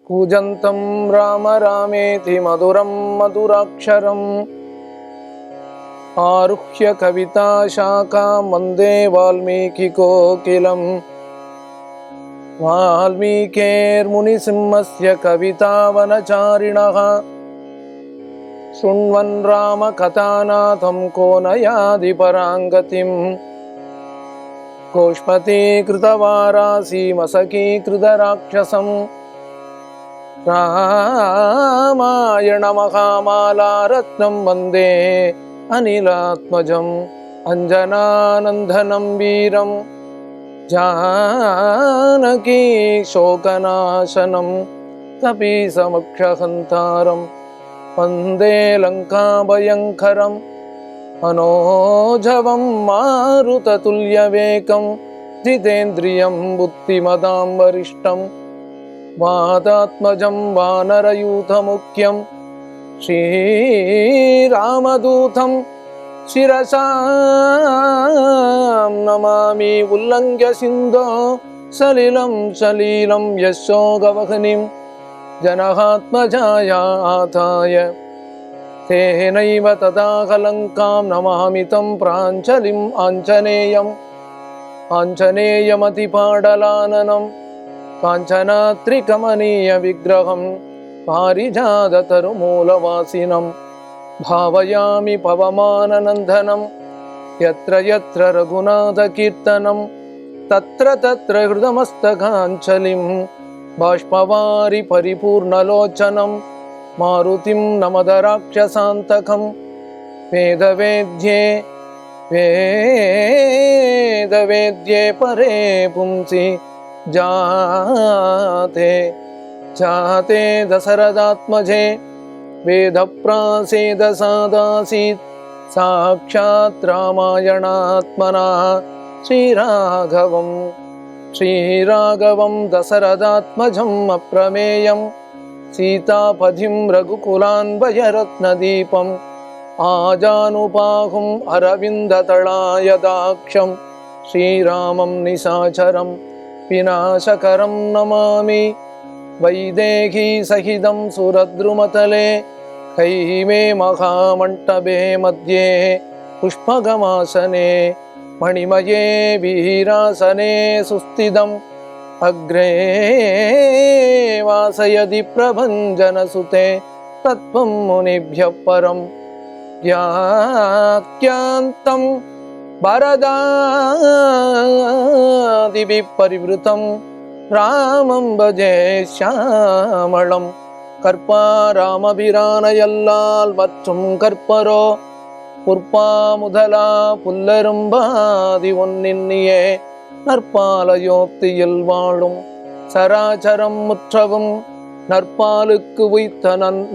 कूजन्तं राम रामेति मधुरं मधुराक्षरम् आरुह्य कविता शाखां वन्दे वाल्मीकिकोकिलम् वाल्मीकेर्मुनिसिंहस्य कवितावनचारिणः शृण्वन् रामकथानाथं को नयाति पराङ्गतिम् गोष्पतीकृतवारासीमसकीकृतराक्षसम् रामायणमहामालारत्नं वन्दे अनिलात्मजम् अञ्जनानन्दनं वीरं जानकी शोकनाशनं कपीसमक्षहन्तारं वन्दे लङ्काभयङ्करं मनोजवं मारुततुल्यवेगं जितेन्द्रियं बुद्धिमतां वरिष्ठं वातात्मजं वानरयूथमुख्यं श्रीरामदूतं शिरसा नमामि उल्लङ्घ्य सिन्धो सलिलं सलीलं यशोगवहनिं जनहात्मजायाताय तेनैव तदाहलङ्कां नमामि तं प्राञ्जलिम् आञ्जनेयमतिपाडलाननं काञ्चनात्रिकमनीयविग्रहं पारिजाततरुमूलवासिनं भावयामि पवमाननन्दनं यत्र यत्र रघुनाथकीर्तनं तत्र तत्र हृदमस्तकाञ्जलिं बाष्पवारि परिपूर्णलोचनं मारुतिं नमद राक्षसान्तकं वेदवेद्ये परे पुंसि जाते दशरथात्मजे वेदप्रासेदसादासीत् साक्षात् रामायणात्मना श्रीराघवं दशरथात्मजम् अप्रमेयं सीतापतिं रघुकुलान्वयरत्नदीपम् आजानुबाहुम् अरविन्दतलायदाक्षं श्रीरामं निशाचरं विनाशकरं नमामि वैदेही सहितं सुरद्रुमतले कैमे महामण्टपे मध्ये पुष्पगमासने मणिमये वीरासने सुस्थितम् अग्रे वासयति प्रभञ्जनसुते तत्त्वं मुनिभ्यः परं व्याख्यान्तं वरदादिभिः परिवृतं रामं भजे श्यामलं கற்பாராமபிரானையல்லால் மற்றும் கற்பரோ புற்பா முதலா புல்லரும்பாதி ஒன்னின்னியே நற்பாலயோத்தியில் வாழும் சராச்சரம் முற்றவும் நற்பாலுக்கு உய்த்த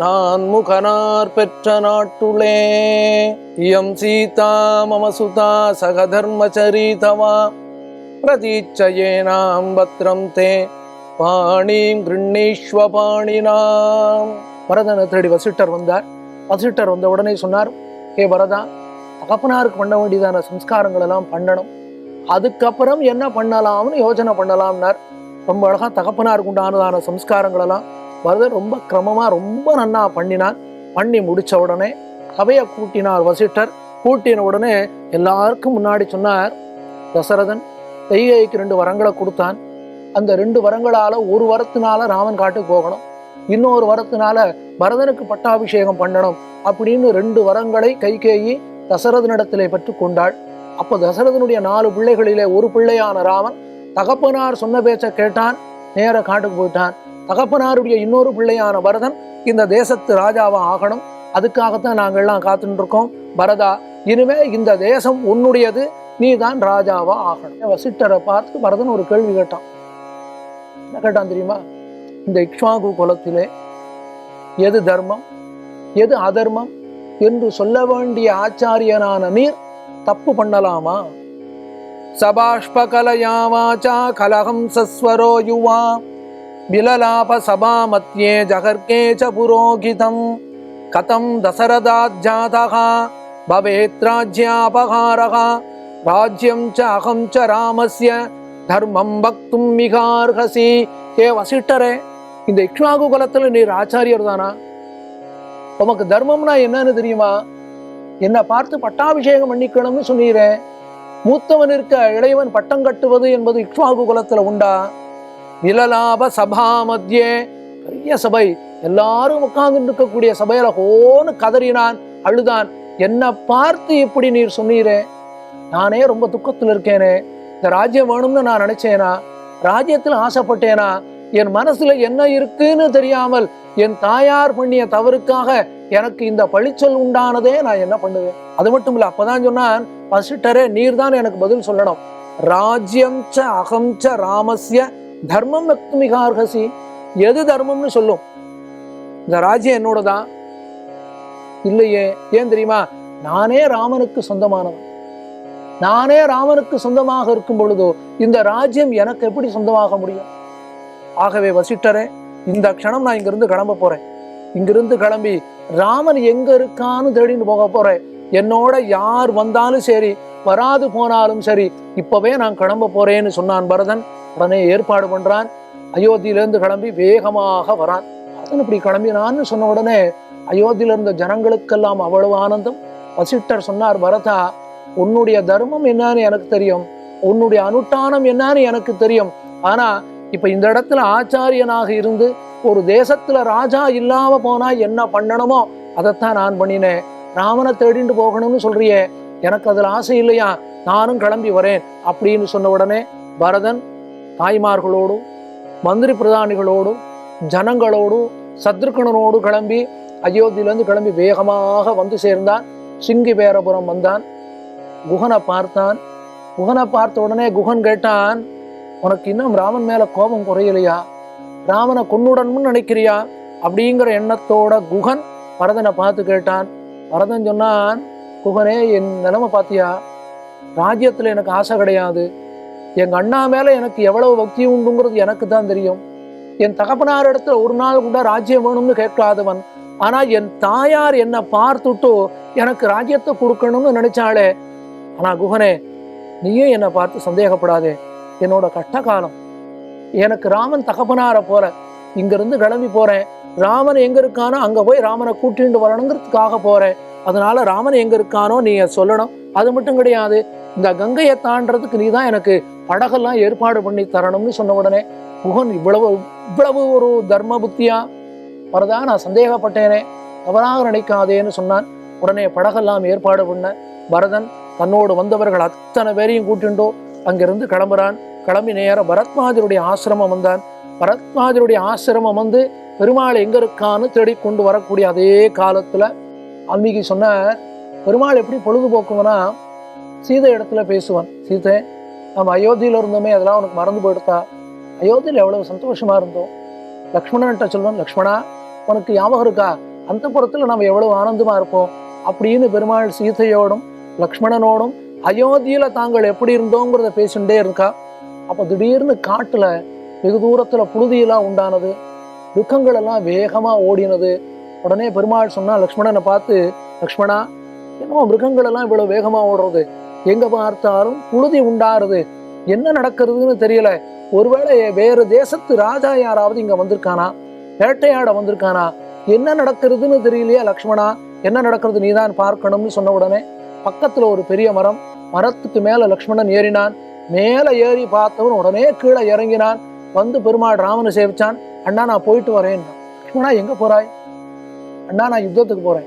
நான் முகனார் பெற்ற நாட்டுளே இயம் சீதா மம சுதா சகதர்மச்சரீதவா பிரதீட்சயேனாம் பத்ரம் தே பாணீம் கிருண்ணீஸ்வ பாணினாம். பரதனை தேடி வசிட்டர் வந்தார். வசிட்டர் வந்த உடனே சொன்னார், ஹே பரதா, தகப்பனாருக்கு பண்ண வேண்டியதான சம்ஸ்காரங்கள் எல்லாம் பண்ணணும், அதுக்கப்புறம் என்ன பண்ணலாம்னு யோசனை பண்ணலாம்னார். ரொம்ப அழகா தகப்பனாருக்கு உண்டானதான சம்ஸ்காரங்கள் எல்லாம் பரதர் ரொம்ப கிரமமா ரொம்ப நன்னா பண்ணினான். பண்ணி முடிச்ச உடனே சபையை கூட்டினார் வசிட்டர். கூட்டின உடனே எல்லாருக்கும் முன்னாடி சொன்னார், தசரதன் கைகைக்கு 2 வரங்களை கொடுத்தான். அந்த 2 வரங்களால ஒரு வரத்தினால ராமன் காட்டுக்கு போகணும், இன்னொரு வரத்தினால பரதனுக்கு பட்டாபிஷேகம் பண்ணணும் அப்படின்னு 2 வரங்களை கைகேயி தசரதனிடத்திலே பெற்று கொண்டாள். அப்போ தசரதனுடைய 4 பிள்ளைகளிலே ஒரு பிள்ளையான ராமன் தகப்பனார் சொன்ன பேச்ச கேட்டான், நேர காட்டுக்கு போயிட்டான். தகப்பனாருடைய இன்னொரு பிள்ளையான பரதன் இந்த தேசத்து ராஜாவா ஆகணும், அதுக்காகத்தான் நாங்கள்லாம் காத்துட்டு இருக்கோம். பரதா, இனிமே இந்த தேசம் உன்னுடையது, நீ தான் ராஜாவா ஆகணும். வசிட்டரை பார்த்து பரதன் ஒரு கேள்வி கேட்டான். என்ன கேட்டான் தெரியுமா? இந்த இக்ஷ்வாகு குலத்திலே எது தர்மம் எது அதர்மம் என்று சொல்ல வேண்டிய ஆச்சாரியனான நீர் தப்பு பண்ணலாமா? சபாஷ்பகலயாவாச்சா கலகம் சஸ்வரோ யுவா விலலாப சபா மத்யே ஜகர்கே ச புரோகிதம் கதம் தசரதாஜ்ஜாதः பவேத் ராஜ்யாபகாரः ராஜ்யம் ச அகம் ச ராமஸ்ய தர்மம் பக்தும் மிகார்ஹசி. ஹே வசிட்டரே, இந்த இக்ஷ்வாகு குலத்துல நீர் ஆச்சாரியர் தானா? உமக்கு தர்மம்னா என்னன்னு தெரியுமா? என்னை பார்த்து பட்டாபிஷேகம் பண்ணிக்கணும்னு சொன்னீரேன். மூத்தவன் இருக்க இளையவன் பட்டம் கட்டுவது என்பது இக்ஷ்வாகு குலத்துல உண்டா? விலலாப சபா மத்தியே, பெரிய சபை, எல்லாரும் உட்கார்ந்து இருக்கக்கூடிய சபையில ஹோன்னு கதறினான், அழுதான். என்னை பார்த்து இப்படி நீர் சொன்னீரே, நானே ரொம்ப துக்கத்தில் இருக்கேனே. இந்த ராஜ்யம் வேணும்னு நான் நினைச்சேனா? ராஜ்யத்தில் ஆசைப்பட்டேனா? என் மனசுல என்ன இருக்குன்னு தெரியாமல் என் தாயார் பண்ணிய தவறுக்காக எனக்கு இந்த பழிச்சொல் உண்டானதே. நான் என்ன பண்ணுவேன்? அது மட்டும் இல்ல, அப்பதான் சொன்னான், வசிட்டரே நீர் தான் எனக்கு பதில் சொல்லணும். ராஜ்யம் ச அகம் ச ராமஸ்ய தர்மம் வக்துமிகார்ஹசி. எது தர்மம்னு சொல்லும். இந்த ராஜ்யம் என்னோடதான் இல்லையே. ஏன் தெரியுமா? நானே ராமனுக்கு சொந்தமானவன். நானே ராமனுக்கு சொந்தமாக இருக்கும் பொழுதோ இந்த ராஜ்யம் எனக்கு எப்படி சொந்தமாக முடியும்? ஆகவே வசிட்டரே, இந்த க்ஷணம் நான் இங்கிருந்து கிளம்ப போறேன். இங்கிருந்து கிளம்பி ராமன் எங்க இருக்கான்னு தேடின்னு போக போறேன். என்னோட யார் வந்தாலும் சரி, வராது போனாலும் சரி, இப்பவே நான் கிளம்ப போறேன்னு சொன்னான் பரதன். உடனே ஏற்பாடு பண்றான். அயோத்தியிலிருந்து கிளம்பி வேகமாக வரான். பரதன் இப்படி கிளம்பினான்னு சொன்ன உடனே அயோத்தியில இருந்த ஜனங்களுக்கெல்லாம் அவ்வளவு ஆனந்தம். வசிட்டர் சொன்னார், பரதா, உன்னுடைய தர்மம் என்னன்னு எனக்கு தெரியும், உன்னுடைய அனுஷ்டானம் என்னன்னு எனக்கு தெரியும். ஆனா இப்ப இந்த இடத்துல ஆச்சாரியனாக இருந்து ஒரு தேசத்துல ராஜா இல்லாம போனா என்ன பண்ணணுமோ அதைத்தான் நான் பண்ணினேன். ராமனை தேடிண்டு போகணும்னு சொல்றியே, எனக்கு அதுல ஆசை இல்லையா? நானும் கிளம்பி வரேன் அப்படின்னு சொன்ன உடனே பரதன் தாய்மார்களோடு, மந்திரி பிரதானிகளோடு, ஜனங்களோடு, சத்ருக்கனோடு கிளம்பி அயோத்தியிலிருந்து கிளம்பி வேகமாக வந்து சேர்ந்தான். சிங்கிபேரபுரம் வந்தான். குகனை பார்த்தான். குகனை பார்த்த உடனே குகன் கேட்டான், உனக்கு இன்னும் ராமன் மேல கோபம் குறையலையா? ராமனை கொன்னுடணும்னு நினைக்கிறியா? அப்படிங்கிற எண்ணத்தோட குகன் பரதனை பார்த்து கேட்டான். பரதன் சொன்னான், குகனே, என் நிலைமை பார்த்தியா? ராஜ்யத்துல எனக்கு ஆசை கிடையாது. எங்க அண்ணா மேல எனக்கு எவ்வளவு பக்தி உண்டுங்கிறது எனக்கு தான் தெரியும். என் தகப்பனார் இடத்துல ஒரு நாள் கூட ராஜ்யம் வேணும்னு கேட்காதவன். ஆனா என் தாயார் என்னை பார்த்துட்டு எனக்கு ராஜ்யத்தை கொடுக்கணும்னு நினைச்சாளே. ஆனா குகனே, நீயும் என்னை பார்த்து சந்தேகப்படாதே. என்னோட கஷ்ட காலம், எனக்கு ராமன் தகப்பனார போற, இங்கிருந்து கிளம்பி போறேன். ராமன் எங்க இருக்கானோ அங்க போய் ராமனை கூட்டிட்டு வரணுங்கிறதுக்காக போறேன். அதனால ராமன் எங்க இருக்கானோ நீங்க சொல்லணும். அது மட்டும் கிடையாது, இந்த கங்கையை தாண்டறதுக்கு நீ தான் எனக்கு படகெல்லாம் ஏற்பாடு பண்ணி தரணும்னு சொன்ன உடனே குகன், இவ்வளவு ஒரு தர்ம புத்தியா? வரதா, நான் சந்தேகப்பட்டேனே, தவறாக நினைக்காதேன்னு சொன்னான். உடனே படகெல்லாம் ஏற்பாடு பண்ண பரதன் தன்னோடு வந்தவர்கள் அத்தனை பேரையும் கூட்டிண்டோ அங்கிருந்து கிளம்புறான். கிளம்பி நேர பரத்வாஜருடைய ஆசிரமம் வந்தான். பரத்வாஜருடைய ஆசிரமம் வந்து பெருமாள் எங்க இருக்கான்னு தேடி கொண்டு வரக்கூடிய அதே காலத்துல வால்மீகி சொன்ன, பெருமாள் எப்படி பொழுதுபோக்குவனா, சீதை இடத்துல பேசுவான். சீதை, நம்ம அயோத்தியில இருந்தோமே, அதெல்லாம் உனக்கு மறந்து போயிடுதா? அயோத்தியில எவ்வளவு சந்தோஷமா இருந்தோம். லக்ஷ்மணன்ட்ட சொல்லுவான், லக்ஷ்மணா, உனக்கு ஞாபகம் இருக்கா? அந்த புறத்துல நம்ம எவ்வளவு ஆனந்தமா இருப்போம் அப்படின்னு பெருமாள் சீதையோடும் லக்ஷ்மணனோடும் அயோத்தியில தாங்கள் எப்படி இருந்தோங்கிறத பேசிட்டே இருக்கா. அப்ப திடீர்னு காட்டுல வெகு தூரத்துல புழுதியெல்லாம் உண்டானது, துக்கங்கள் எல்லாம் வேகமா ஓடினது. உடனே பெருமாள் சொன்னா லக்ஷ்மணனை பார்த்து, லக்ஷ்மணா, என்னமோ மிருகங்கள் எல்லாம் இவ்வளவு வேகமா ஓடுறது, எங்க பார்த்தாலும் புழுதி உண்டாருது, என்ன நடக்கிறதுன்னு தெரியல. ஒருவேளை வேறு தேசத்து ராஜா யாராவது இங்க வந்திருக்கானா, வேட்டையாட வந்திருக்கானா, என்ன நடக்கிறதுன்னு தெரியலையா லக்ஷ்மணா, என்ன நடக்கிறது நீதான் பார்க்கணும்னு சொன்ன உடனே பக்கத்துல ஒரு பெரிய மரம், மரத்துக்கு மேல லக்ஷ்மணன் ஏறினான். மேல ஏறி பார்த்தவன் உடனே கீழே இறங்கினான். வந்து பெருமாள் ராமனை சேவிச்சான். அண்ணா, நான் போயிட்டு வரேன். லக்ஷ்மணா, எங்க போறாய்? அண்ணா, நான் யுத்தத்துக்கு போறேன்.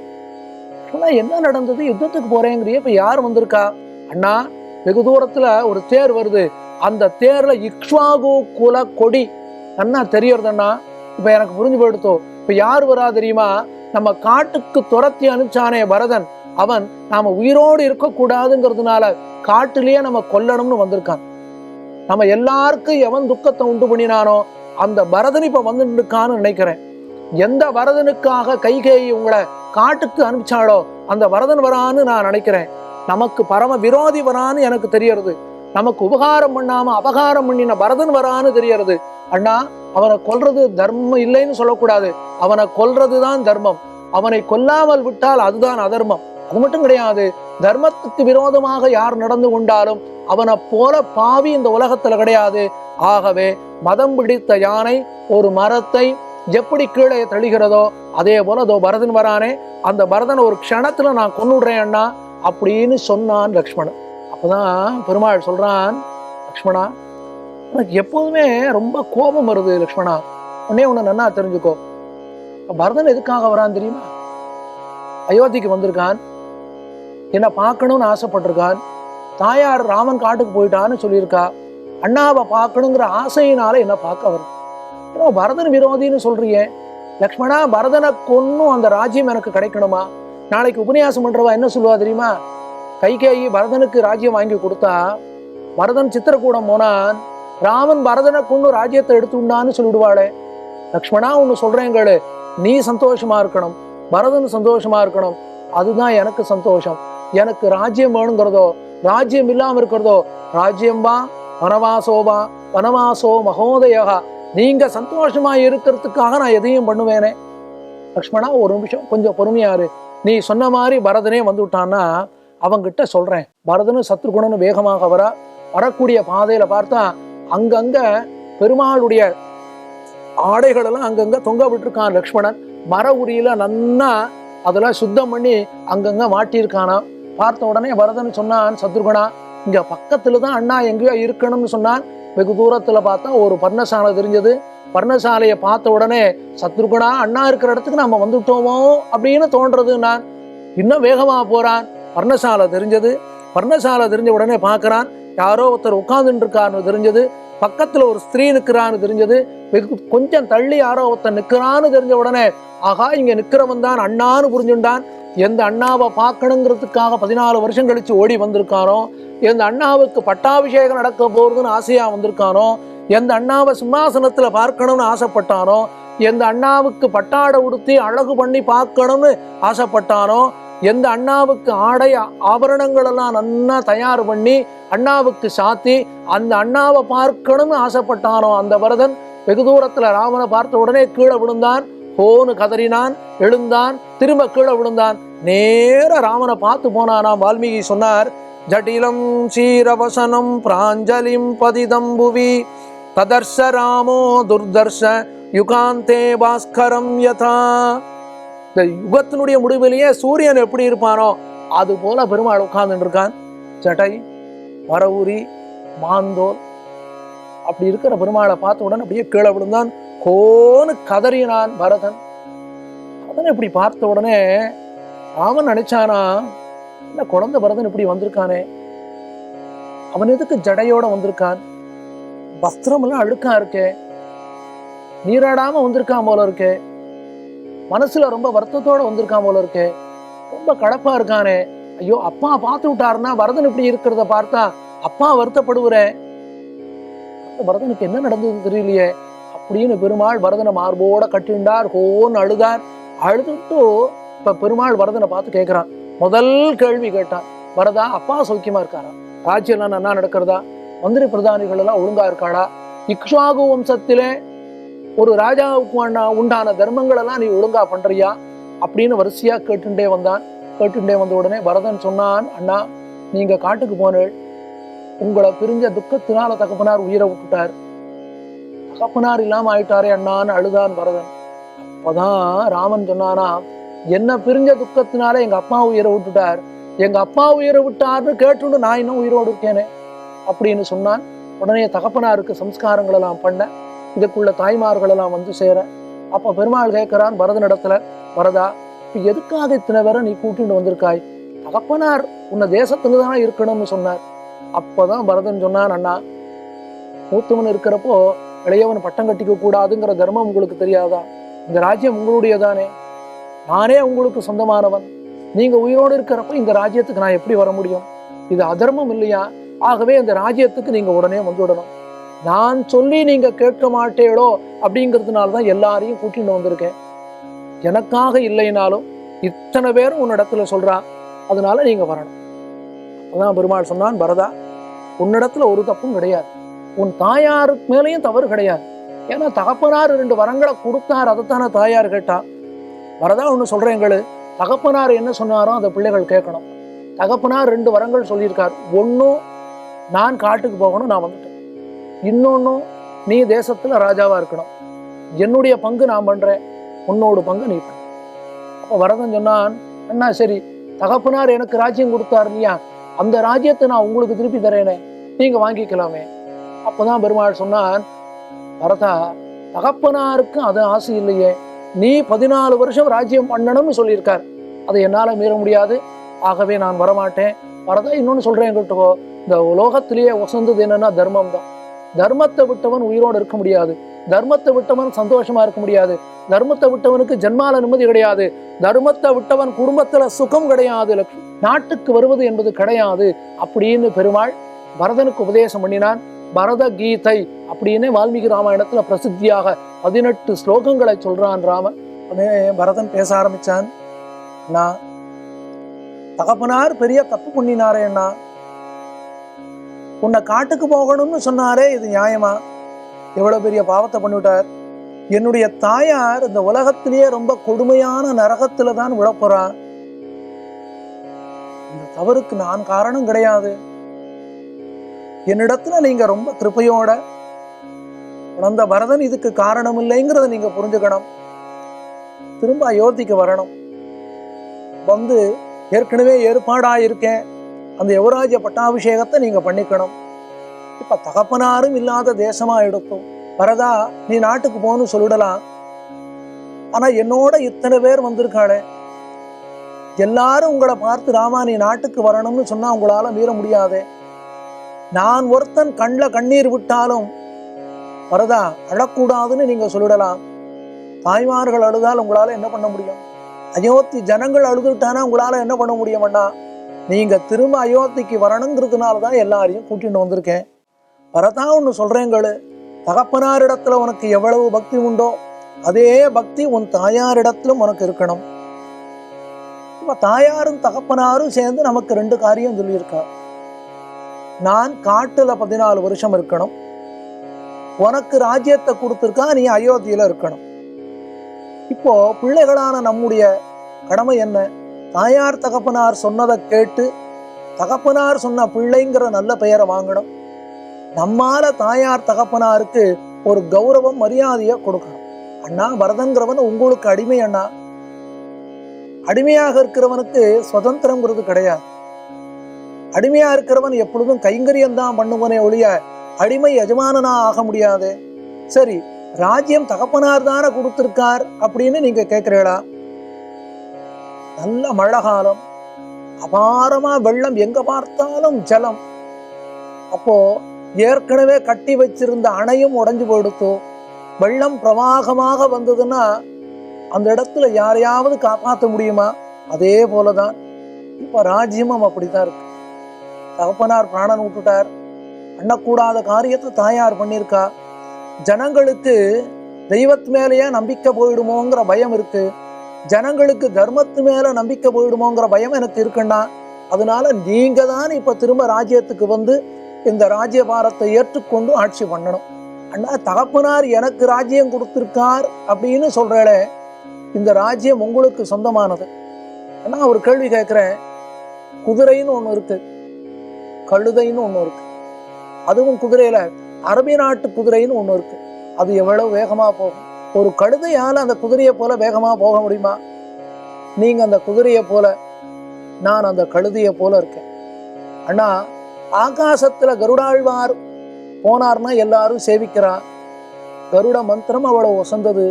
லக்ஷ்மணா, என்ன நடந்தது? யுத்தத்துக்கு போறேங்கிறிய, இப்ப யார் வந்திருக்கா? அண்ணா, வெகு தூரத்துல ஒரு தேர் வருது, அந்த தேர்ல இக்ஷ்வாகு குல கொடி அண்ணா தெரியறதுண்ணா. இப்ப எனக்கு புரிஞ்சு போயிடுத்தோ. இப்ப யார் வரா தெரியுமா? நம்ம காட்டுக்கு துரத்தி அனுப்பிச்சானே பரதன், அவன் நாம உயிரோடு இருக்கக்கூடாதுங்கிறதுனால காட்டிலேயே நம்ம கொல்லணும்னு வந்திருக்கான். நம்ம எல்லாருக்கும் எவன் துக்கத்தை உண்டு பண்ணினானோ அந்த பரதன் இப்ப வந்து நிற்கான்னு நினைக்கிறேன். எந்த பரதனுக்காக கைகேயி உங்களை காட்டுக்கு அனுப்பிச்சாலோ அந்த பரதன் வரான்னு நான் நினைக்கிறேன். நமக்கு பரம விரோதி வரான்னு எனக்கு தெரியறது. நமக்கு உபகாரம் பண்ணாம அபகாரம் பண்ணின பரதன் வரான்னு தெரியறது. அண்ணா, அவனை கொல்றது தர்மம் இல்லைன்னு சொல்லக்கூடாது, அவனை கொல்றதுதான் தர்மம். அவனை கொல்லாமல் விட்டால் அதுதான் அதர்மம். அது மட்டும் கிடையாது, தர்மத்துக்கு விரோதமாக யார் நடந்து கொண்டாலும் அவனை போல பாவி இந்த உலகத்துல கிடையாது. ஆகவே மதம் பிடித்த யானை ஒரு மரத்தை எப்படி கீழே தழுகிறதோ அதே போல அதோ பரதன் வரானே, அந்த பரதனை ஒரு க்ஷணத்துல நான் கொன்னுடுறேன் அண்ணா அப்படின்னு சொன்னான் லக்ஷ்மணன். அப்பதான் பெருமாள் சொல்றான், லக்ஷ்மணா உனக்கு எப்போதுமே ரொம்ப கோபம் வருது லக்ஷ்மணா, உன்னை நன்னா தெரிஞ்சுக்கோ. பரதன் எதுக்காக வரான் தெரியுமா? அயோத்திக்கு வந்திருக்கான், என்ன பார்க்கணும்னு ஆசைப்பட்டிருக்கான். தாயார் ராமன் காட்டுக்கு போயிட்டான்னு சொல்லியிருக்கா. அண்ணாவை பார்க்கணுங்கிற ஆசையினால என்ன பார்க்க வரும். பரதன் விரோதின்னு சொல்றியே லக்ஷ்மணா, பரதனை கொன்னும் அந்த ராஜ்யம் எனக்கு கிடைக்கணுமா? நாளைக்கு உபன்யாசம் பண்றவா என்ன சொல்லுவா தெரியுமா? கைகேயி பரதனுக்கு ராஜ்யம் வாங்கி கொடுத்தா, பரதன் சித்திரக்கூடம் போனான், ராமன் பரதனை கொன்னு ராஜ்யத்தை எடுத்துண்டான்னு சொல்லிடுவாளே. லக்ஷ்மணா ஒன்னு சொல்றேங்களு, நீ சந்தோஷமா இருக்கணும், பரதன் சந்தோஷமா இருக்கணும், அதுதான் எனக்கு சந்தோஷம். எனக்கு ராஜ்யம் வேணுங்கிறதோ ராஜ்யம் இல்லாம இருக்கிறதோ, ராஜ்யம்பா வனவாசோபா வனவாசோ மகோதயா, நீங்க சந்தோஷமா இருக்கிறதுக்காக நான் எதையும் பண்ணுவேனே. லக்ஷ்மணா ஒரு நிமிஷம் கொஞ்சம் பொறுமையாரு, நீ சொன்ன மாதிரி பரதனே வந்து விட்டான்னா அவங்கிட்ட சொல்றேன். பரதனும் சத்ருகுணனும் வேகமாக வரக்கூடிய பாதையில பார்த்தா அங்கங்க பெருமாளுடைய ஆடைகள் எல்லாம் அங்கங்க தொங்க விட்டுருக்கான் லக்ஷ்மணன். மர உரியில நன்னா அதெல்லாம் சுத்தம் பண்ணி அங்கங்க மாட்டியிருக்கானா. பார்த்த உடனே பரதன் சொன்னான், சத்ருகுணா இங்க பக்கத்துலதான் அண்ணா எங்கேயோ இருக்கணும்னு சொன்னான். வெகு தூரத்துல பார்த்தா ஒரு பர்ணசாலை தெரிஞ்சது. பர்ணசாலையை பார்த்த உடனே சத்ருகுணா அண்ணா இருக்கிற இடத்துக்கு நம்ம வந்துட்டோமோ அப்படின்னு தோன்றது. நான் இன்னும் வேகமா போறான். பர்ணசாலை தெரிஞ்சது. பர்ணசாலை தெரிஞ்ச உடனே பார்க்கறான், யாரோ ஒருத்தர் உட்கார்ந்துட்டு இருக்காருன்னு தெரிஞ்சது. பக்கத்துல ஒரு ஸ்திரீ நிற்கிறான்னு தெரிஞ்சது. கொஞ்சம் தள்ளி யாரோ ஒருத்தர் நிற்கிறான்னு தெரிஞ்ச உடனே ஆகா இங்க நிற்கிறவன் தான் அண்ணான்னு புரிஞ்சுட்டான். எந்த அண்ணாவை பார்க்கணுங்கிறதுக்காக 14 வருஷம் கழிச்சு ஓடி வந்திருக்கானோ, எந்த அண்ணாவுக்கு பட்டாபிஷேகம் நடக்க போறதுன்னு ஆசையா வந்திருக்கானோ, எந்த அண்ணாவை சிம்மாசனத்துல பார்க்கணும்னு ஆசைப்பட்டானோ, எந்த அண்ணாவுக்கு பட்டாடை உடுத்தி அழகு பண்ணி பார்க்கணும்னு ஆசைப்பட்டானோ, எந்த அண்ணாவுக்கு ஆடை ஆபரணங்கள் எல்லாம் நன்னா தயார் பண்ணி அண்ணாவுக்கு சாத்தி அந்த அண்ணாவை பார்க்கணும்னு ஆசைப்பட்டானோ, அந்த பரதன் வெகு தூரத்துல ராமனை பார்த்த உடனே கீழே விழுந்தான். ஹோன்னு கதறினான், எழுந்தான், திரும்ப கீழே விழுந்தான். நேர ராமனை பார்த்து போனானாம். வால்மீகி சொன்னார், ஜடிலம் சீரவசனம் பிராஞ்சலிம் பதிதம்புவி ததர்ஷ ராமோ துர்தர்ஷ யுகாந்தே பாஸ்கரம் யதா. இந்த யுகத்தினுடைய முடிவிலேயே சூரியன் எப்படி இருப்பானோ அது போல பெருமாள் உட்கார்ந்துட்டு இருக்கான். ஜடை வரவுரி மாந்தோல் அப்படி இருக்கிற பெருமாளை பார்த்த உடனே அப்படியே கீழே விழுந்தான். கோன்னு கதறினான் பரதன். பரதன் இப்படி பார்த்த உடனே ராமன் நினைச்சானா, இல்ல குழந்தை பரதன் இப்படி வந்திருக்கானே, அவன் எதுக்கு ஜடையோட வந்திருக்கான்? வஸ்திரம் எல்லாம் அழுக்கா இருக்கே, நீராடாம வந்திருக்கான் போல இருக்கே, மனசுல ரொம்ப வருத்தத்தோட வந்திருக்கான் போல இருக்கே, ரொம்ப கலப்பா இருக்கானே. ஐயோ அப்பா பார்த்து விட்டாருன்னா பரதன் இப்படி இருக்கிறத பார்த்தா அப்பா வருத்தப்படுகிறேன், பரதனுக்கு என்ன நடந்தது தெரியலையே அப்படின்னு பெருமாள் பரதனை மார்போட கட்டிண்டார். ஹோன்னு அழுதார். அழுதுட்டு இப்ப பெருமாள் பரதனை பார்த்து கேட்கிறான். முதல் கேள்வி கேட்டான், பரதா அப்பா சௌக்கியமா இருக்காரா? ராஜ்யம் எல்லாம் நல்லா நடக்கிறதா? மந்திரி பிரதானிகள் எல்லாம் ஒழுங்கா இருக்காளா? இக்ஷ்வாகு வம்சத்திலே ஒரு ராஜாவுக்கு உண்டான தர்மங்கள் எல்லாம் நீ ஒழுங்கா பண்றியா அப்படின்னு வரிசையா கேட்டுட்டே வந்தான். கேட்டுட்டே வந்த உடனே பரதன் சொன்னான், அண்ணா நீங்க காட்டுக்கு போனேள், உங்களை பிரிஞ்ச துக்கத்தினால தகப்பனார் உயிரை விட்டுட்டார், தகப்பனார் இல்லாம ஆயிட்டாரே அண்ணான்னு அழுதான் பரதன். அப்பதான் ராமன் சொன்னானா, என்ன பிரிஞ்ச துக்கத்தினால எங்க அப்பா உயிரை விட்டுட்டார், எங்க அப்பா உயிரை விட்டார்னு கேட்டுன்னு நான் இன்னும் உயிரோடு இருக்கேனே அப்படின்னு சொன்னான். உடனே தகப்பனாருக்கு சம்ஸ்காரங்கள் எல்லாம் பண்ண, இதுக்குள்ள தாய்மார்கள் எல்லாம் வந்து சேர. அப்ப பெருமாள் கேட்கிறான் பரதனிடத்துல, பரதா இப்ப எதுக்காக இத்தனை பேரை நீ கூட்டிட்டு வந்திருக்காய்? தகப்பனார் உன்னை தேசத்துலதான் இருக்கணும்னு சொன்னார். அப்பதான் பரதன் சொன்னான், அண்ணா மூத்தவன் இருக்கிறப்போ இளையவன் பட்டம் கட்டிக்க கூடாதுங்கிற தர்மம் உங்களுக்கு தெரியாதா? இந்த ராஜ்யம் உங்களுடையதானே, நானே உங்களுக்கு சொந்தமானவன், நீங்க உயிரோடு இருக்கிறப்ப இந்த ராஜ்யத்துக்கு நான் எப்படி வர முடியும்? இது அதர்மம் இல்லையா? ஆகவே இந்த ராஜ்யத்துக்கு நீங்க உடனே வந்துவிடணும். நான் சொல்லி நீங்க கேட்க மாட்டேளோ அப்படிங்கிறதுனாலதான் எல்லாரையும் கூட்டிட்டு வந்திருக்கேன். எனக்காக இல்லைனாலும் இத்தனை பேரும் உன்னிடத்துல சொல்றா, அதனால நீங்க வரணும். அதான் பெருமாள் சொன்னான், பரதா உன்னிடத்துல ஒரு தப்பும் கிடையாது, உன் தாயாருக்கு மேலேயும் தவறு கிடையாது. ஏன்னா தகப்பனார் 2 வரங்களை கொடுத்தார், அதைத்தானே தாயார் கேட்டா. வரதா ஒண்ணு சொல்றேங்களு, தகப்பனார் என்ன சொன்னாரோ அந்த பிள்ளைகள் கேட்கணும். தகப்பனார் 2 வரங்கள் சொல்லியிருக்கார். ஒன்னும் நான் காட்டுக்கு போகணும், நான் வந்துட்டேன். இன்னொன்னும் நீ தேசத்துல ராஜாவா இருக்கணும். என்னுடைய பங்கு நான் பண்றேன், உன்னோட பங்கு நீ பண்ண. அப்ப பரதன் சொன்னான், அண்ணா சரி, தகப்பனார் எனக்கு ராஜ்யம் கொடுத்தாரு இல்லையா, அந்த ராஜ்யத்தை நான் உங்களுக்கு திருப்பி தரேனே, நீங்க வாங்கிக்கலாமே. அப்பதான் பெருமாள் சொன்னான், பரதா, தகப்பனாருக்கு அது ஆசை இல்லையே, நீ 14 வருஷம் ராஜ்யம் பண்ணணும்னு சொல்லியிருக்கார், அதை என்னால மீற முடியாது, ஆகவே நான் வரமாட்டேன். பரதா, இன்னொன்னு சொல்றேன் கேட்டுக்கோ, இந்த உலோகத்திலேயே வசந்தது என்னன்னா தர்மம் தான். தர்மத்தை விட்டவன் உயிரோடு இருக்க முடியாது, தர்மத்தை விட்டவன் சந்தோஷமா இருக்க முடியாது, தர்மத்தை விட்டவனுக்கு ஜன்மால நிம்மதி கிடையாது, தர்மத்தை விட்டவன் குடும்பத்துல சுகம் கிடையாது, நாட்டுக்கு வருவது என்பது கிடையாது அப்படின்னு பெருமாள் பரதனுக்கு உபதேசம் பண்ணினான். பரத கீதை அப்படின்னு வால்மீகி ராமாயணத்துல பிரசித்தியாக 18 ஸ்லோகங்களை சொல்றான் ராமன். பரதன் பேச ஆரம்பிச்சான், நான் தகப்பனார் பெரிய தப்பு பண்ணினாரே அண்ணா, உன்னை காட்டுக்கு போகணும்னு சொன்னாரே, இது நியாயமா? எவ்வளவு பெரிய பாவத்தை பண்ணிவிட்டார். என்னுடைய தாயார் இந்த உலகத்திலேயே ரொம்ப கொடுமையான நரகத்துல தான் விழப்போறான். இந்த தவறுக்கு நான் காரணம் கிடையாது. என்னிடத்துல நீங்க ரொம்ப கிருபையோட வளர்ந்த பரதன் இதுக்கு காரணம் இல்லைங்கிறத நீங்க புரிஞ்சுக்கணும். திரும்ப அயோத்திக்கு வரணும், வந்து ஏற்கனவே ஏற்பாடாயிருக்கேன், அந்த யுவராஜ்ய பட்டாபிஷேகத்தை நீங்க பண்ணிக்கணும். இப்ப தகப்பனாரும் இல்லாத தேசமா எடுத்தோம். பரதா, நீ நாட்டுக்கு போகணும்னு சொல்லிடலாம், ஆனா என்னோட இத்தனை பேர் வந்திருக்காளே, எல்லாரும் உங்களை பார்த்து ராமா நீ நாட்டுக்கு வரணும்னு சொன்னா உங்களால மீற முடியாது. நான் ஒருத்தன் கண்ணில் கண்ணீர் விட்டாலும் பரதா அழக்கூடாதுன்னு நீங்க சொல்லிடலாம். தாய்மார்கள் அழுதால் உங்களால என்ன பண்ண முடியும்? அயோத்தி ஜனங்கள் அழுதுட்டானா உங்களால என்ன பண்ண முடியும்னா, நீங்க திரும்ப அயோத்திக்கு வரணுங்கிறதுனாலதான் எல்லாரையும் கூட்டிட்டு வந்திருக்கேன். பரதா, ஒன்று சொல்றேங்களு, தகப்பனாரிடத்துல உனக்கு எவ்வளவு பக்தி உண்டோ அதே பக்தி உன் தாயாரிடத்திலும் உனக்கு இருக்கணும். இப்ப தாயாரும் தகப்பனாரும் சேர்ந்து நமக்கு 2 காரியம் சொல்லியிருக்கா. நான் காட்டுல 14 வருஷம் இருக்கணும், உனக்கு ராஜ்யத்தை கொடுத்துருக்கா, நீ அயோத்தியில இருக்கணும். இப்போ பிள்ளைகளான நம்முடைய கடமை என்ன? தாயார் தகப்பனார் சொன்னதை கேட்டு தகப்பனார் சொன்ன பிள்ளைங்கிற நல்ல பெயரை வாங்கணும். நம்மால தாயார் தகப்பனாருக்கு ஒரு கௌரவம் மரியாதையை கொடுக்கணும். அண்ணா, பரதன்கிறவன் உங்களுக்கு அடிமை அண்ணா. அடிமையாக இருக்கிறவனுக்கு சுதந்திரம்ங்கிறது கிடையாது. அடிமையா இருக்கிறவன் எப்பொழுதும் கைங்கரியம் தான் பண்ணுவனே ஒழிய அடிமை எஜமானனா ஆக முடியாது. சரி, ராஜ்யம் தகப்பனார் தானே கொடுத்திருக்கார் அப்படின்னு நீங்க கேட்கிறீங்களா? நல்ல மழை காலம், அபாரமா வெள்ளம், எங்க பார்த்தாலும் ஜலம். அப்போ ஏற்கனவே கட்டி வச்சிருந்த அணையும் உடைஞ்சு போயிடுத்தோ, வெள்ளம் பிரவாகமாக வந்ததுன்னா அந்த இடத்துல யாரையாவது காப்பாற்ற முடியுமா? அதே போலதான் இப்ப ராஜ்யமும் அப்படித்தான் இருக்கு. தகப்பனார் பிராணன் விட்டுட்டார், பண்ணக்கூடாத காரியத்தை தாயார் பண்ணியிருக்கா. ஜனங்களுக்கு தெய்வத்து மேலேயே நம்பிக்கை போயிடுமோங்கிற பயம் இருக்கு, ஜனங்களுக்கு தர்மத்து மேல நம்பிக்கை போயிடுமோங்கிற பயம் எனக்கு இருக்குன்னா, அதனால நீங்க தான் இப்ப திரும்ப ராஜ்யத்துக்கு வந்து இந்த ராஜ்ய பாரத்தை ஏற்றுக்கொண்டு ஆட்சி பண்ணணும். அண்ணா, தகப்பனார் எனக்கு ராஜ்யம் கொடுத்திருக்கார் அப்படின்னு சொல்றே, இந்த ராஜ்யம் உங்களுக்கு சொந்தமானது. அண்ணா, ஒரு கேள்வி கேட்கிறேன். குதிரைன்னு ஒண்ணு இருக்கு, கழுதைன்னு ஒண்ணு இருக்கு. அதுவும் குதிரையில அரபி நாட்டு குதிரைன்னு ஒண்ணு இருக்கு. அது எவ்வளவு வேகமா போகும்? ஒரு கழுதையால அந்த குதிரையை போல வேகமா போக முடியுமா? நீங்க அந்த குதிரையை போல, நான் அந்த கழுதையை போல இருக்கேன். அண்ணா, ஆகாசத்துல கருடாழ்வார் போனார்னா எல்லாரும் சேவிக்கிறா. கருட மந்திரம் அவ்வளவு வசந்தது.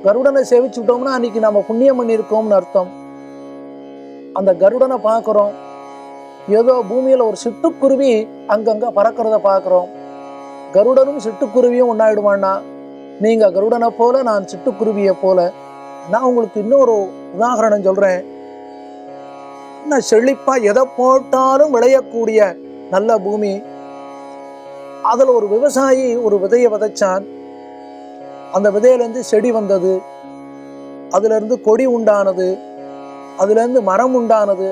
கருடனை சேவிச்சுட்டோம்னா அன்னைக்கு நம்ம புண்ணியம் பண்ணியிருக்கோம்னு அர்த்தம். அந்த கருடனை பார்க்கிறோம், ஏதோ பூமியில ஒரு சிட்டுக்குருவி அங்கங்க பறக்கிறத பார்க்கிறோம். கருடனும் சிட்டுக்குருவியும் ஒன்னாயிடுவான்னா, நீங்க கருடனை போல, நான் சிட்டுக்குருவியை போல. நான் உங்களுக்கு இன்னொரு உதாரணம் சொல்றேன். செழிப்பா எதை போட்டாலும் விளையக்கூடிய நல்ல பூமி, அதுல ஒரு விவசாயி ஒரு விதையை விதைச்சான். அந்த விதையிலிருந்து செடி வந்தது, அதுல இருந்து கொடி உண்டானது, அதுல இருந்து மரம் உண்டானது.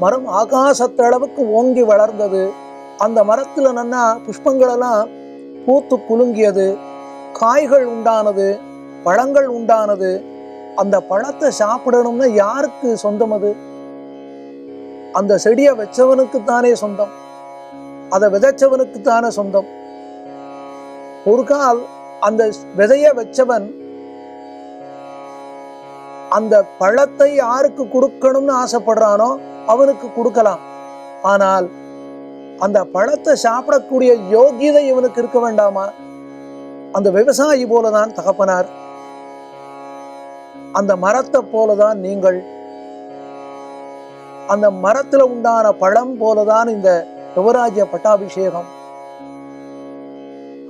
மரம் ஆகாசத்தளவுக்கு ஓங்கி வளர்ந்தது. அந்த மரத்துல நன்னா புஷ்பங்கள் எல்லாம் பூத்து குலுங்கியது, காய்கள் உண்டானது, பழங்கள் உண்டானது. அந்த பழத்தை சாப்பிடணும்னா யாருக்கு சொந்தம்? அது அந்த செடியை வச்சவனுக்கு தானே சொந்தம், அதை விதைச்சவனுக்கு தானே சொந்தம். ஒரு கால் அந்த விதைய வச்சவன் அந்த பழத்தை யாருக்கு கொடுக்கணும்னு ஆசைப்படுறானோ அவனுக்கு கொடுக்கலாம். ஆனால் அந்த பழத்தை சாப்பிடக்கூடிய யோகியதை இவனுக்கு இருக்க வேண்டாமா? அந்த விவசாயி போலதான் தகப்பனார், அந்த மரத்தை போலதான் நீங்கள், அந்த மரத்துல உண்டான பழம் போலதான் இந்த யுவராஜ்ய பட்டாபிஷேகம்.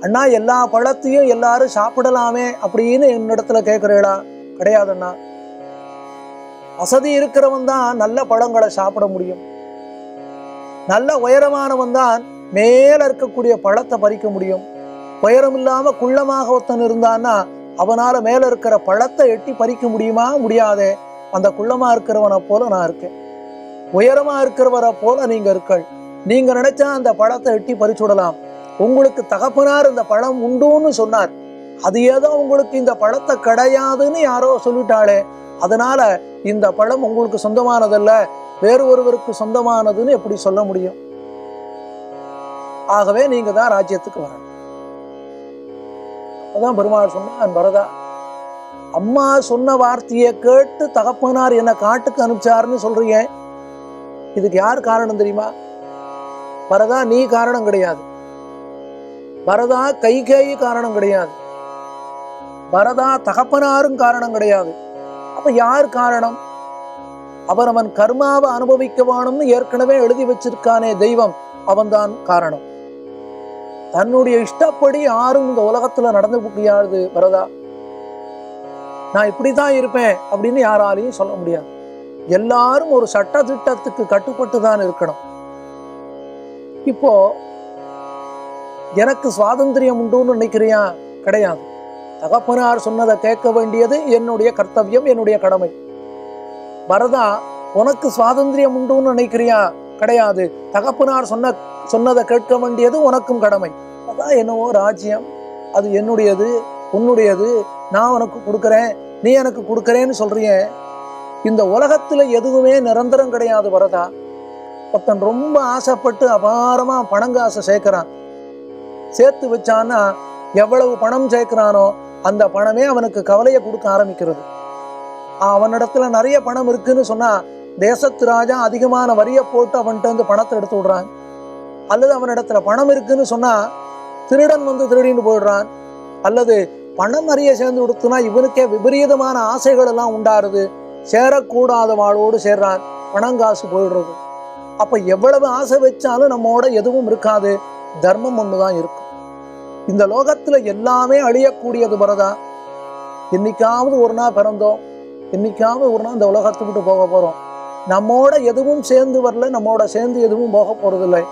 அண்ணா எல்லா பழத்தையும் எல்லாரும் சாப்பிடலாமே அப்படின்னு என்னிடத்துல கேட்கிறீங்களா? கிடையாதுண்ணா. வசதி இருக்கிறவன் தான் நல்ல பழங்களை சாப்பிட முடியும். நல்ல உயரமானவன் தான் மேல இருக்கக்கூடிய பழத்தை பறிக்க முடியும். உயரம் இல்லாம குள்ளமாக ஒருத்தன் இருந்தான்னா அவனால மேல இருக்கிற பழத்தை எட்டி பறிக்க முடியுமா? முடியாதே. அந்த குள்ளமா இருக்கிறவனை போல நான் இருக்கேன், உயரமா இருக்கிறவரை போல நீங்க இருக்கள். நீங்க நினைச்சா அந்த பழத்தை எட்டி பறிச்சுடலாம். உங்களுக்கு தகப்பனார் இந்த பழம் உண்டுன்னு சொன்னார், அது ஏதோ உங்களுக்கு இந்த பழத்தை கிடையாதுன்னு யாரோ சொல்லிட்டாளே, அதனால இந்த பழம் உங்களுக்கு சொந்தமானதல்ல, வேறு ஒருவருக்கு சொந்தமானதுன்னு எப்படி சொல்ல முடியும்? ஆகவே நீங்க தான் ராஜ்யத்துக்கு வரணும். அதான் பெருமாள் சொன்னான், பரதா அம்மா சொன்ன வார்த்தையை கேட்டு தகப்பனார் என்ன காட்டுக்கு அனுப்பிச்சாருன்னு சொல்றீங்க, இதுக்கு யார் காரணம் தெரியுமா? பரதா நீ காரணம் கிடையாது, பரதா கைகேயி காரணம் கிடையாது, பரதா தகப்பனாரும் காரணம் கிடையாது. அப்ப யார் காரணம்? அவன் கர்மாவை அனுபவிக்க வேணும்னு ஏற்கனவே எழுதி வச்சிருக்கானே தெய்வம், அவன்தான் காரணம். தன்னுடைய இஷ்டப்படி யாரும் இந்த உலகத்துல நடந்து முடியாது பரதா. நான் இப்படிதான் இருப்பேன் அப்படின்னு யாராலையும் சொல்ல முடியாது. எல்லாரும் ஒரு சட்ட திட்டத்துக்கு கட்டுப்பட்டு தான் இருக்கணும். இப்போ எனக்கு சுவாதந்திரியம் உண்டுன்னு நினைக்கிறியா? கிடையாது. தகப்பனார் சொன்னதை கேட்க வேண்டியது என்னுடைய கர்த்தவியம், என்னுடைய கடமை. பரதா உனக்கு சுவாதந்திரியம் உண்டுன்னு நினைக்கிறியா? கிடையாது. தகப்பனார் சொன்னதை கேட்க வேண்டியது உனக்கும் கடமை. அதான் என்னவோ ராஜ்யம் அது என்னுடையது, உன்னுடையது, நான் உனக்கு கொடுக்குறேன், நீ எனக்கு கொடுக்குறேன்னு சொல்றிய. இந்த உலகத்துல எதுவுமே நிரந்தரம் கிடையாது பரதா. ஒருத்தன் ரொம்ப ஆசைப்பட்டு அபாரமா பணங்காசை சேர்க்கிறான், சேர்த்து வச்சான்னா எவ்வளவு பணம் சேர்க்கிறானோ அந்த பணமே அவனுக்கு கவலையை கொடுக்க ஆரம்பிக்கிறது. அவனிடத்துல நிறைய பணம் இருக்குன்னு சொன்னா தேசத்து ராஜா அதிகமான வரியை போட்டு அவன்கிட்ட வந்து பணத்தை எடுத்து விடுறான். அல்லது அவனிடத்துல பணம் இருக்குன்னு சொன்னா திருடன் வந்து திருடின்னு போயிடுறான். அல்லது பணம் நிறைய சேர்ந்து கொடுத்துனா இவனுக்கே விபரீதமான ஆசைகள் எல்லாம் உண்டாருது, சேரக்கூடாத வாளோடு சேர்றான், பணங்காசு போயிடுறது. அப்ப எவ்வளவு ஆசை வச்சாலும் நம்மோட எதுவும் இருக்காது, தர்மம் ஒண்ணுதான் இருக்கும். இந்த லோகத்துல எல்லாமே அழியக்கூடியது பரதா. என்னைக்காவது ஒரு நாள் பிறந்தோம், என்னைக்காவது ஒரு நாள் இந்த உலகத்தை விட்டு போக போறோம். நம்மோட எதுவும் சேர்ந்து வரல, நம்மோட சேர்ந்து எதுவும் போக போறது இல்லை.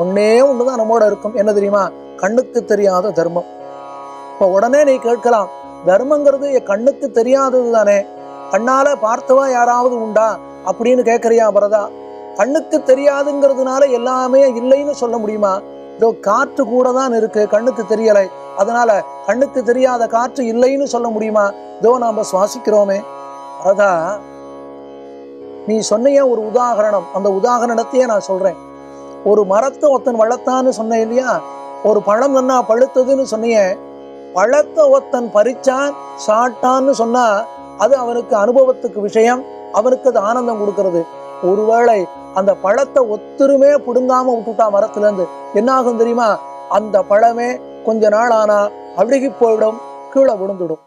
ஒன்னே ஒண்ணுதான் நம்மோட இருக்கும். என்ன தெரியுமா? கண்ணுக்கு தெரியாத தர்மம். இப்ப உடனே நீ கேட்கலாம், தர்மங்கிறது கண்ணுக்கு தெரியாதது தானே, கண்ணால பார்த்தவா யாராவது உண்டா அப்படின்னு கேட்கறியா பரதா? கண்ணுக்கு தெரியாதுங்கிறதுனால எல்லாமே இல்லைன்னு சொல்ல முடியுமா? இதோ காற்று கூட தான் இருக்கு, கண்ணுக்கு தெரியலை, அதனால கண்ணுக்கு தெரியாத காற்று இல்லைன்னு சொல்ல முடியுமா? இதோ நாம சுவாசிக்கிறோமே. பரதா நீ சொன்னிய ஒரு உதாகரணம், அந்த உதாகரணத்தையே நான் சொல்றேன். ஒரு மரத்தை ஒருத்தன் வளர்த்தான்னு சொன்னேன் இல்லையா? ஒரு பழம் நன்னா பழுத்ததுன்னு சொன்னிய, பழத்தை ஒருத்தன் பறிச்சான் சாட்டான்னு சொன்னா அது அவனுக்கு அனுபவத்துக்கு விஷயம், அவனுக்கு அது ஆனந்தம் கொடுக்கிறது. ஒருவேளை அந்த பழத்தை ஒத்துருமே புடுங்காம விட்டுட்டா மரத்துல இருந்து என்ன ஆகும் தெரியுமா? அந்த பழமே கொஞ்ச நாள் ஆனா அழுகி போயிடும், கீழே விழுந்துடும்.